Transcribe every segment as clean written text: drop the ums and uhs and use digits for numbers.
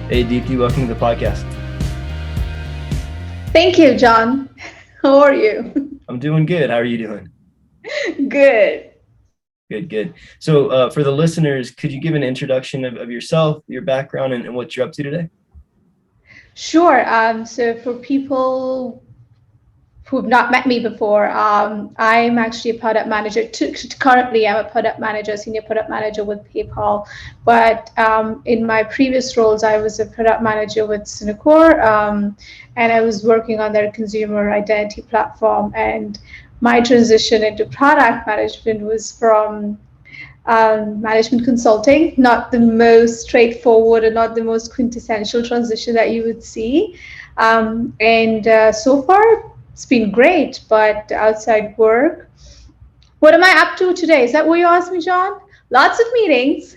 Hey, Deepti, welcome to the podcast. Thank you, John. How are you? I'm doing good. How are you doing? Good. Good, good. So for the listeners, could you give an introduction of yourself, your background, and what you're up to today? Sure. So for people who've not met me before, I'm actually a product manager. Currently, I'm a product manager, senior product manager with PayPal. But in my previous roles, I was a product manager with Synacor, and I was working on their consumer identity platform. And my transition into product management was from management consulting, not the most straightforward and not the most quintessential transition that you would see. And so far, it's been great, but outside work, what am I up to today? Is that what you asked me, John? Lots of meetings.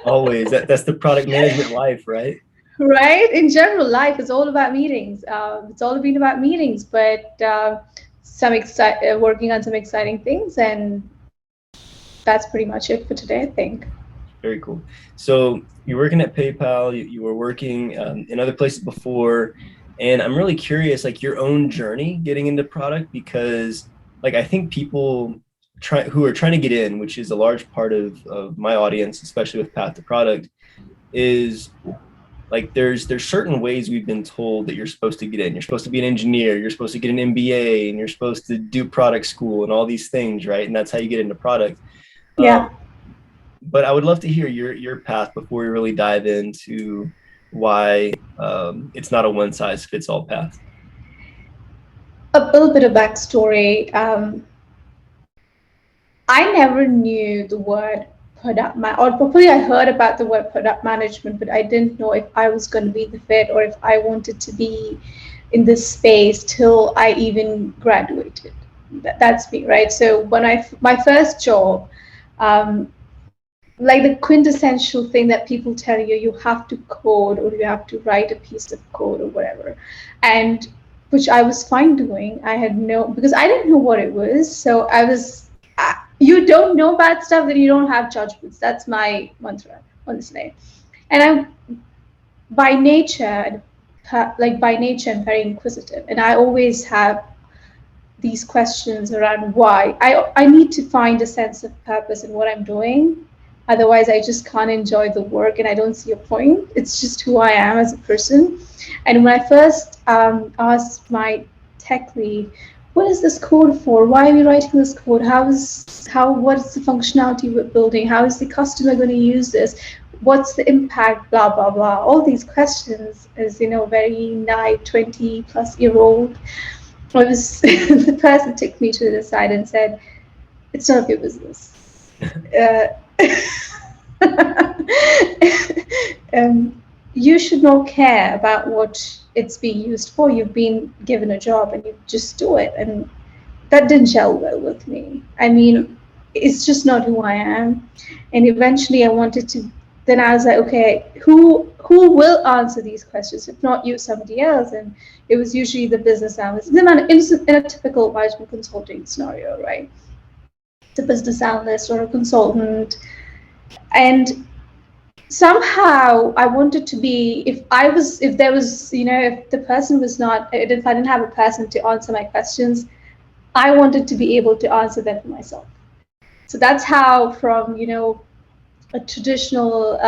Always. That's the product management life, right? Right? In general, life is all about meetings. It's all been about meetings, but working on some exciting things, and that's pretty much it for today, I think. Very cool. So you're working at PayPal. You were working in other places before, and I'm really curious, like your own journey getting into product, because like I think people who are trying to get in, which is a large part of my audience, especially with Path to Product, is like there's certain ways we've been told that you're supposed to get in. You're supposed to be an engineer, you're supposed to get an MBA, and you're supposed to do product school and all these things, right? And that's how you get into product. Yeah. But I would love to hear your path before we really dive into why it's not a one size fits all path. A little bit of backstory. I never knew the word or probably I heard about the word product management, but I didn't know if I was going to be the fit or if I wanted to be in this space till I even graduated. That's me, right? So when my first job, like the quintessential thing that people tell you, you have to code or you have to write a piece of code or whatever, and which I was fine doing. Because I didn't know what it was, so you don't know about stuff, then you don't have judgments. That's my mantra, honestly. And I'm by nature, I'm very inquisitive, and I always have these questions around why. I need to find a sense of purpose in what I'm doing. Otherwise, I just can't enjoy the work and I don't see a point. It's just who I am as a person. And when I first asked my tech lead, what is this code for? Why are we writing this code? What is the functionality we're building? How is the customer going to use this? What's the impact? Blah, blah, blah. All these questions as, very naive 20 plus year old. The person took me to the side and said, it's none of your business. You should not care about what it's being used for. You've been given a job and you just do it. And that didn't gel well with me. I mean, it's just not who I am. And eventually then I was like, okay, who will answer these questions? If not you, somebody else. And it was usually the business analyst. In a typical management consulting scenario, right? The business analyst or a consultant. And somehow I wanted to be, if I didn't have a person to answer my questions, I wanted to be able to answer them for myself. So that's how from, a traditional,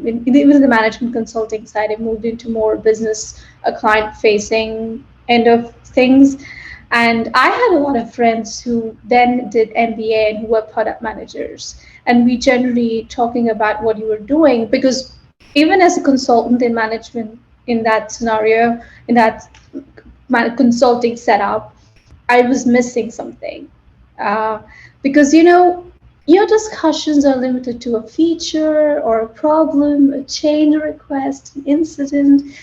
even the management consulting side, I moved into more business, client facing end of things. And I had a lot of friends who then did MBA and who were product managers. And we generally talking about what you were doing, because even as a consultant in management, in that scenario, in that consulting setup, I was missing something. Because, your discussions are limited to a feature or a problem, a change request, an incident.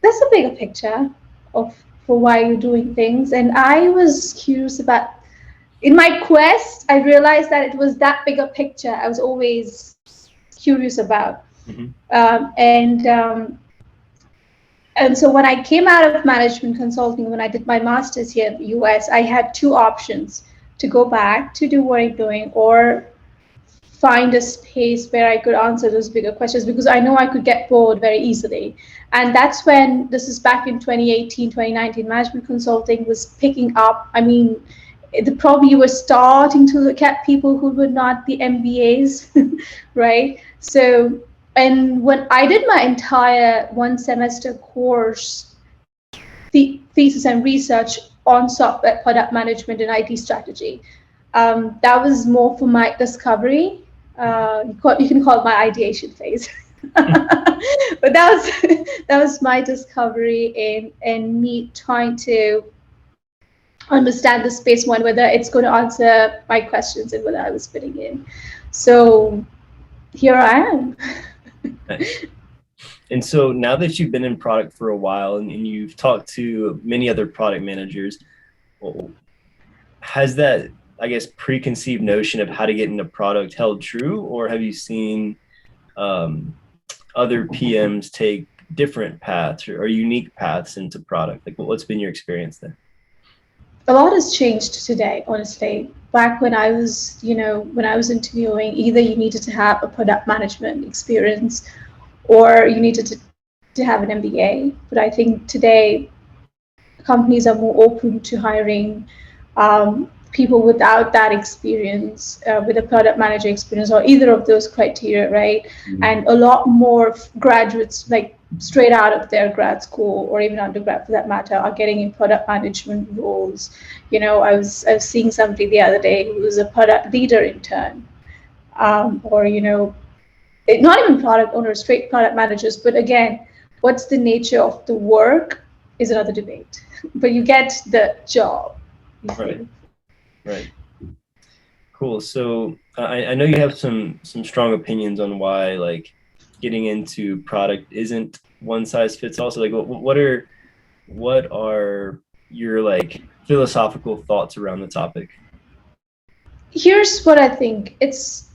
There's a bigger picture of for why you're doing things. And I was curious about, in my quest, I realized that it was that bigger picture I was always curious about. Mm-hmm. And so when I came out of management consulting, when I did my master's here in the US, I had two options: to go back to do what I'm doing, or find a space where I could answer those bigger questions, because I know I could get bored very easily. And that's when, this is back in 2018, 2019, management consulting was picking up. I mean, probably you were starting to look at people who were not the MBAs, right? So, and when I did my entire 1 semester course, thesis and research on software product management and IT strategy, that was more for my discovery. You can call it my ideation phase. But that was my discovery in me trying to understand the space one, whether it's going to answer my questions and whether I was fitting in. So here I am. Nice. And so now that you've been in product for a while and you've talked to many other product managers, well, has that, I guess, preconceived notion of how to get into product held true, or have you seen other PMs take different paths or unique paths into product? Like, what's been your experience there? A lot has changed today, honestly. Back when I was, when I was interviewing, either you needed to have a product management experience or you needed to have an MBA. But I think today companies are more open to hiring people without that experience, with a product manager experience or either of those criteria, right? Mm-hmm. And a lot more graduates, like straight out of their grad school or even undergrad for that matter, are getting in product management roles. I was seeing somebody the other day who was a product leader intern, or not even product owners, straight product managers. But again, what's the nature of the work is another debate. But you get the job. Right. Right. Cool. So I know you have some strong opinions on why like getting into product isn't one size fits all. So like what are your like philosophical thoughts around the topic? Here's what I think. It's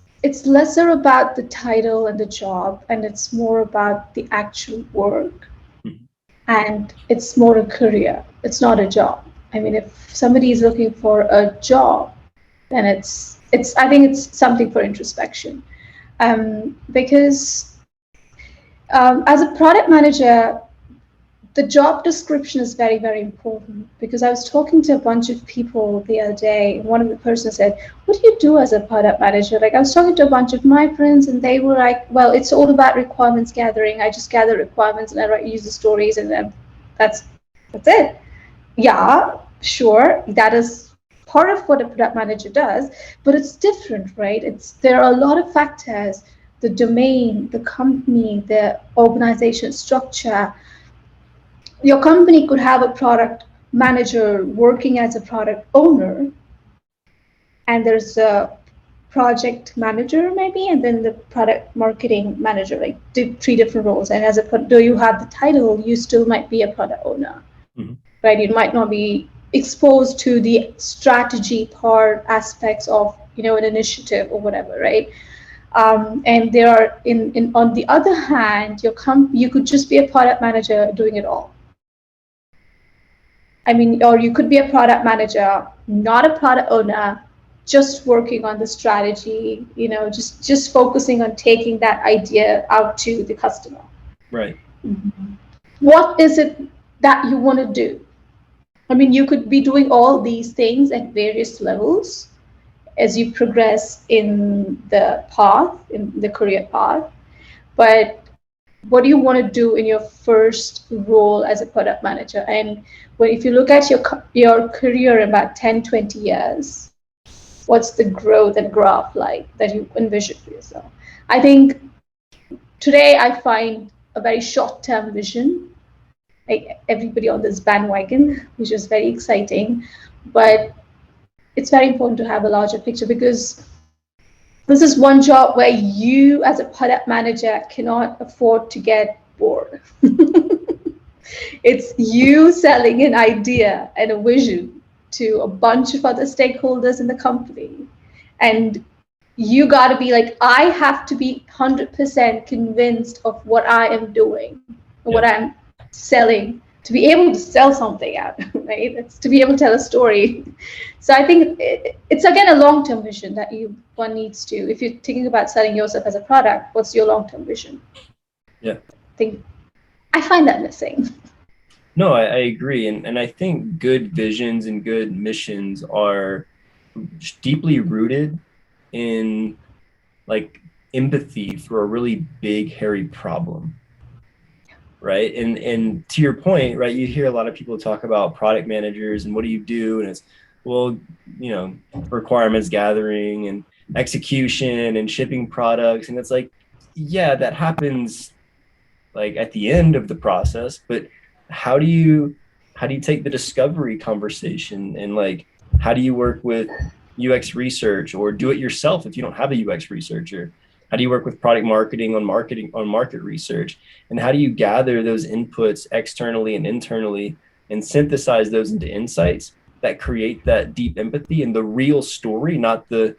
lesser about the title and the job, and it's more about the actual work. Mm-hmm. And it's more a career. It's not a job. I mean, if somebody is looking for a job, then I think it's something for introspection. Because as a product manager, the job description is very, very important, because I was talking to a bunch of people the other day, and one of the persons said, what do you do as a product manager? Like, I was talking to a bunch of my friends and they were like, well, it's all about requirements gathering. I just gather requirements and I write user stories, and then that's it. Yeah, sure, that is part of what a product manager does, but it's different, right? There are a lot of factors: the domain, the company, the organization structure. Your company could have a product manager working as a product owner, and there's a project manager maybe, and then the product marketing manager, like three different roles. And though you have the title, you still might be a product owner. Mm-hmm. Right? You might not be exposed to the strategy part aspects of an initiative or whatever, right? And there are on the other hand, you could just be a product manager doing it all. I mean, or you could be a product manager, not a product owner, just working on the strategy, just focusing on taking that idea out to the customer. Right. Mm-hmm. What is it that you want to do? I mean, you could be doing all these things at various levels as you progress in the path, in the career path. But what do you want to do in your first role as a product manager? And if you look at your career in about 10, 20 years, what's the growth and graph like that you envision for yourself? I think today I find a very short-term vision, like everybody on this bandwagon, which is very exciting. But it's very important to have a larger picture, because this is one job where you as a product manager cannot afford to get bored. It's you selling an idea and a vision to a bunch of other stakeholders in the company. And you got to be like, I have to be 100% convinced of what I am doing, what I'm selling to be able to sell something out, right? It's to be able to tell a story. So I think it's again a long-term vision that one needs to. If you're thinking about selling yourself as a product, what's your long-term vision? Yeah. I find that missing. No, I agree. And I think good visions and good missions are deeply rooted in like empathy for a really big, hairy problem. Right. And to your point, right, you hear a lot of people talk about product managers and what do you do? And it's, well, requirements gathering and execution and shipping products. And it's like, yeah, that happens like at the end of the process, but how do you take the discovery conversation and like how do you work with UX research or do it yourself if you don't have a UX researcher? How do you work with product marketing on market research? And how do you gather those inputs externally and internally and synthesize those into insights that create that deep empathy and the real story, not the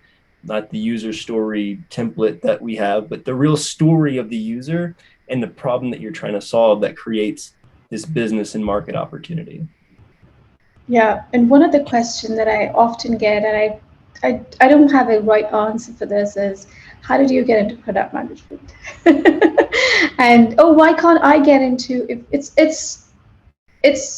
user story template that we have, but the real story of the user and the problem that you're trying to solve that creates this business and market opportunity. Yeah, and one of the questions that I often get, and I don't have a right answer for this, is how did you get into product management? And oh, why can't I get into if it's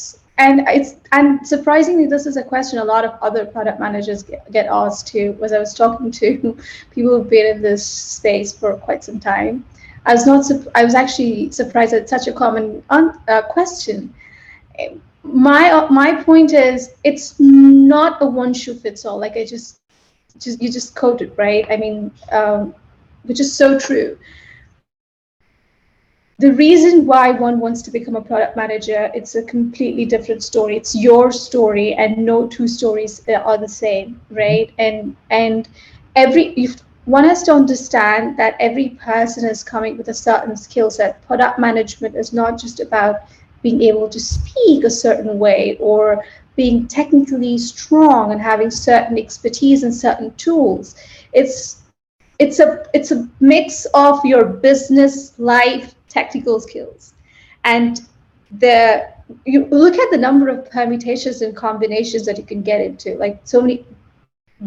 surprisingly this is a question a lot of other product managers get asked too. Was I was talking to people who've been in this space for quite some time. I was actually surprised at such a common question. My point is it's not a one shoe fits all. Like I just you just quoted, right? I mean, which is so true. The reason why one wants to become a product manager, it's a completely different story. It's your story, and no two stories are the same, right? And one has to understand that every person is coming with a certain skill set. Product management is not just about being able to speak a certain way or being technically strong and having certain expertise and certain tools. It's a mix of your business life technical skills, and you look at the number of permutations and combinations that you can get into, like so many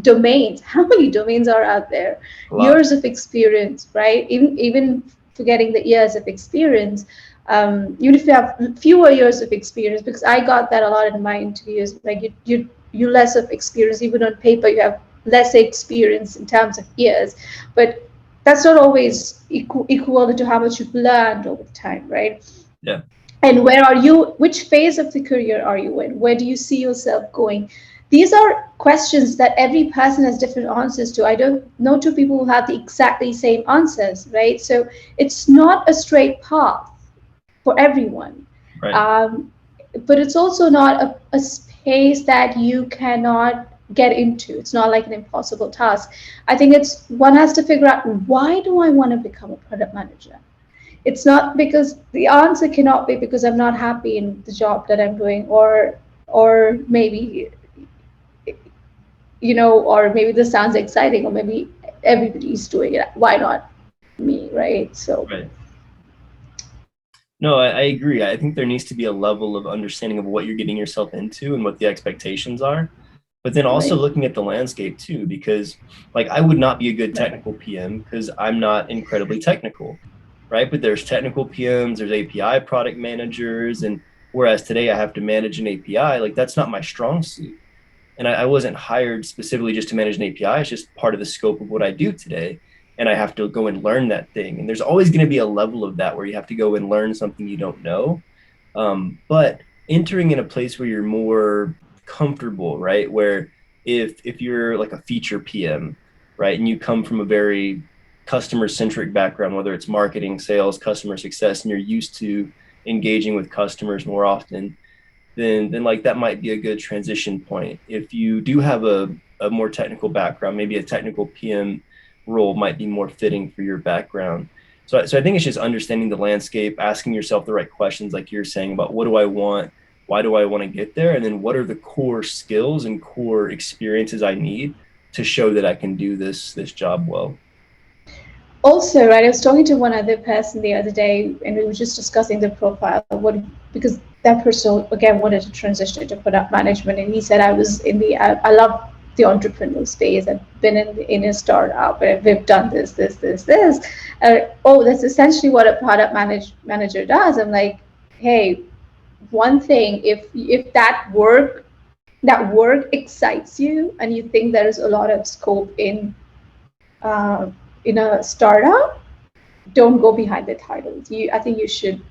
domains. How many domains are out there? Years of experience, right? Even forgetting the years of experience, even if you have fewer years of experience, because I got that a lot in my interviews, like you less of experience, even on paper you have less experience in terms of years, but that's not always equal to how much you've learned over time, right? Yeah. And which phase of the career are you in? Where do you see yourself going? These are questions that every person has different answers to. I don't know two people who have the exactly same answers, right? So it's not a straight path for everyone. Right. But it's also not a space that you cannot get into. It's not like an impossible task. I think it's one has to figure out, why do I want to become a product manager? It's not because the answer cannot be because I'm not happy in the job that I'm doing, or maybe or maybe this sounds exciting, or maybe everybody's doing it. Why not me, right? So Right. No, I agree. I think there needs to be a level of understanding of what you're getting yourself into and what the expectations are. But then also right, looking at the landscape too, because like I would not be a good technical PM because I'm not incredibly technical, right? But there's technical PMs, there's API product managers, and whereas today I have to manage an API, like that's not my strong suit. And I wasn't hired specifically just to manage an API. It's just part of the scope of what I do today. And I have to go and learn that thing. And there's always going to be a level of that where you have to go and learn something you don't know. But entering in a place where you're more comfortable, right? Where if you're like a feature PM, right, and you come from a very customer centric background, whether it's marketing, sales, customer success, and you're used to engaging with customers more often, then like that might be a good transition point. If you do have a more technical background, maybe a technical PM role might be more fitting for your background. So I think it's just understanding the landscape, asking yourself the right questions, like you're saying about what do I want, why do I want to get there, and then what are the core skills and core experiences I need to show that I can do this job well. Also, right, I was talking to one other person the other day, and we were just discussing the profile. Because that person again wanted to transition into product management, and he said I was in the I love the entrepreneurial space. I've been in a startup, and we've done this. Oh, that's essentially what a product manager does. I'm like, hey, one thing, if that work excites you, and you think there is a lot of scope uh, in a startup, don't go behind the titles. I think you should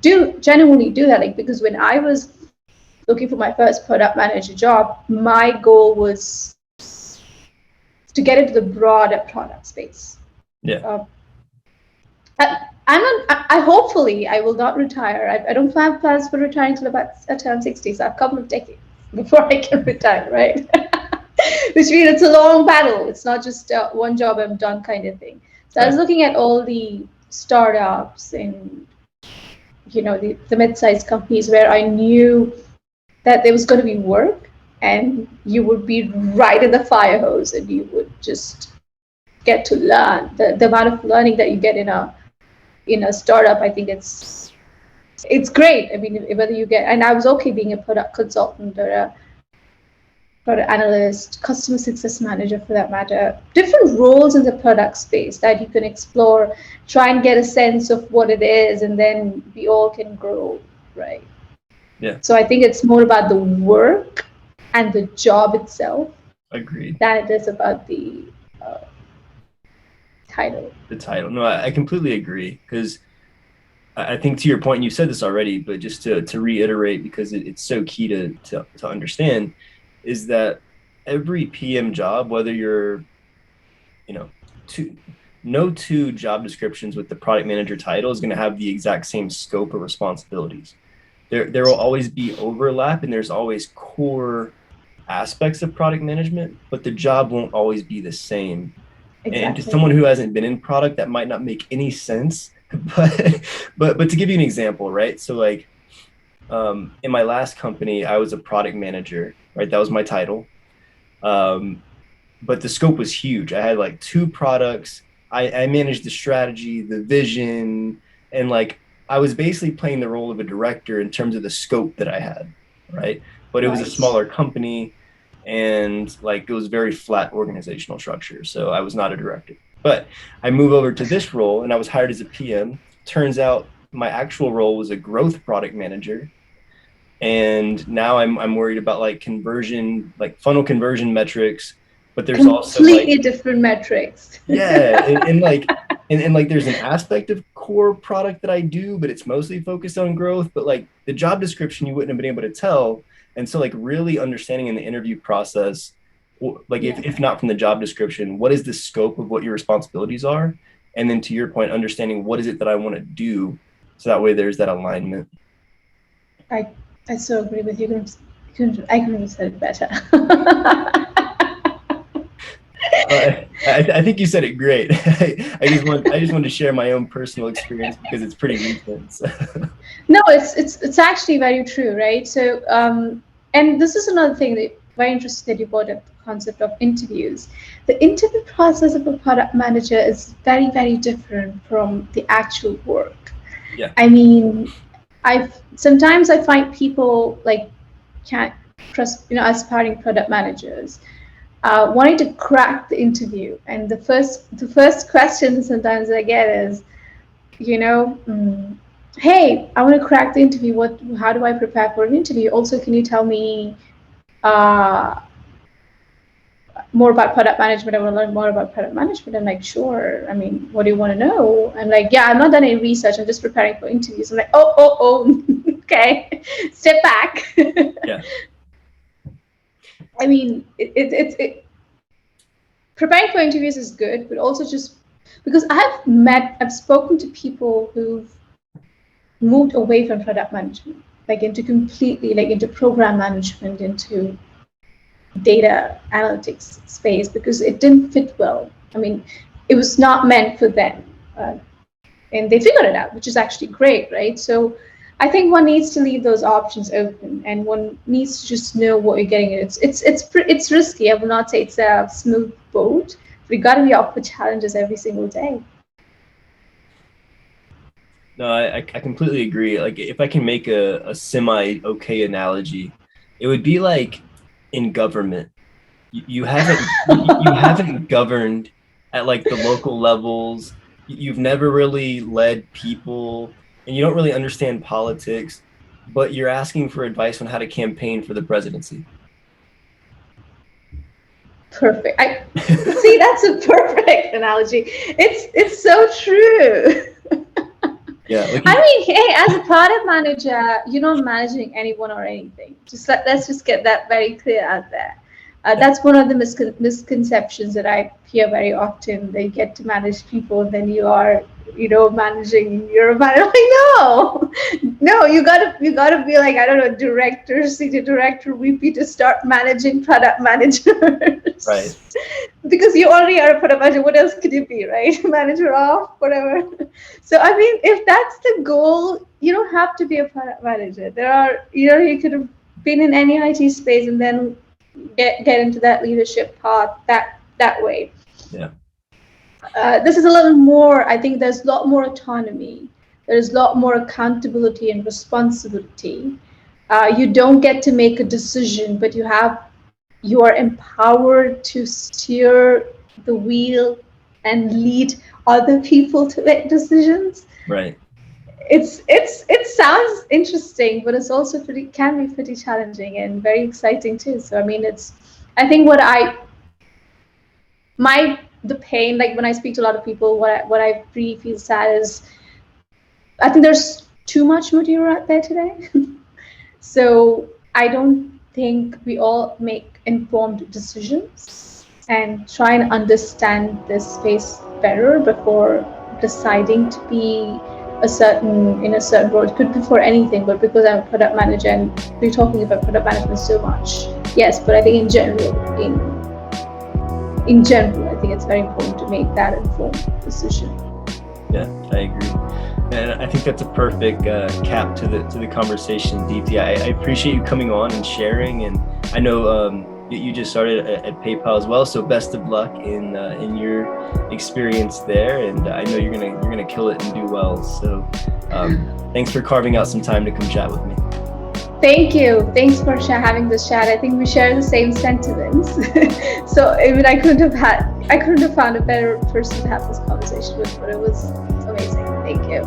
genuinely do that. Like, because when I was looking for my first product manager job, my goal was to get into the broader product space. Yeah. I hopefully I will not retire. I don't have plans for retiring till about I turn 60, so I have a couple of decades before I can retire, right? Which means it's a long battle. It's not just one job I'm done kind of thing. So I was looking at all the startups and the mid-sized companies where I knew that there was going to be work, and you would be right in the fire hose, and you would just get to learn. The amount of learning that you get in a startup, I think it's great. I mean, whether you get, and I was okay being a product consultant or a product analyst, customer success manager for that matter, different roles in the product space that you can explore, try and get a sense of what it is, and then we all can grow, right? Yeah. So I think it's more about the work and the job itself. Agreed. Than it is about the title. The title. No, I completely agree, because I think, to your point, and you said this already, but just to reiterate, because it's so key to understand, is that every PM job, whether you're, no two job descriptions with the product manager title is going to have the exact same scope of responsibilities. There will always be overlap, and there's always core aspects of product management, but the job won't always be the same. Exactly. And to someone who hasn't been in product, that might not make any sense. But to give you an example, right? So like in my last company, I was a product manager, right? That was my title. But the scope was huge. I had like 2 products. I managed the strategy, the vision, and like I was basically playing the role of a director in terms of the scope that I had, right? But it was a smaller company, and like it was very flat organizational structure. So I was not a director. But I move over to this role, and I was hired as a PM. Turns out my actual role was a growth product manager. And now I'm worried about like conversion, like funnel conversion metrics, but there's also completely different metrics. Yeah. And like there's an aspect of core product that I do, but it's mostly focused on growth. But like the job description, you wouldn't have been able to tell. And so like really understanding in the interview process, like if not from the job description, what is the scope of what your responsibilities are? And then to your point, understanding what is it that I want to do, so that way there's that alignment. I so agree with you. I couldn't have said it better. I think you said it great. I just want to share my own personal experience because it's pretty recent. So. No, it's actually very true, right? So, and this is another thing that very interesting that you brought up, the concept of interviews. The interview process of a product manager is very, very different from the actual work. Yeah. I mean, sometimes I find people like can't trust, aspiring product managers wanting to crack the interview, and the first question sometimes I get is, hey, I want to crack the interview. How do I prepare for an interview? Also, can you tell me more about product management? I want to learn more about product management. I'm like, sure. I mean, what do you want to know? I'm like, yeah, I'm not done any research. I'm just preparing for interviews. I'm like, oh, okay, step back. Yeah. I mean, preparing for interviews is good, but also just because I've spoken to people who've moved away from product management, like into program management, into data analytics space, because it didn't fit well. I mean, it was not meant for them, and they figured it out, which is actually great, right? So I think one needs to leave those options open, and one needs to just know what you're getting. It's risky. I will not say it's a smooth boat, but you got to be up for challenges every single day. No, I completely agree. Like if I can make a semi okay analogy, it would be like in government. You haven't governed at like the local levels. You've never really led people and you don't really understand politics, but you're asking for advice on how to campaign for the presidency. Perfect. I see, that's a perfect analogy. It's so true. Yeah, like I mean, hey, as a product manager, you're not managing anyone or anything. Let's just get that very clear out there. That's one of the misconceptions that I hear very often. They get to manage people, and then you are, managing. You're a manager. Like, no, no, you gotta be like, I don't know, director, senior director, VP to start managing product right. managers. Because you already are a product manager. What else could you be, right? Manager of whatever. So I mean, if that's the goal, you don't have to be a product manager. There are, you could have been in any IT space and then get into that leadership path that way. Yeah. This is a little more. I think there's a lot more autonomy. There's a lot more accountability and responsibility. You don't get to make a decision, but you are empowered to steer the wheel and lead other people to make decisions. Right. It sounds interesting, but it's also can be pretty challenging and very exciting too. So I mean, I think the pain, like when I speak to a lot of people, what I really feel sad is I think there's too much material out there today. So I don't think we all make informed decisions and try and understand this space better before deciding to be in a certain role. It could be for anything, but because I'm a product manager and we're talking about product management so much, yes, but I think in general, I think it's very important to make that informed decision. Yeah, I agree. And I think that's a perfect cap to the conversation, Deepti. I appreciate you coming on and sharing. And I know you just started at PayPal as well, so best of luck in your experience there. And I know you're gonna kill it and do well. So thanks for carving out some time to come chat with me. Thank you. Thanks for having this chat. I think we share the same sentiments. So I mean, I couldn't have found a better person to have this conversation with, but it was amazing. Thank you.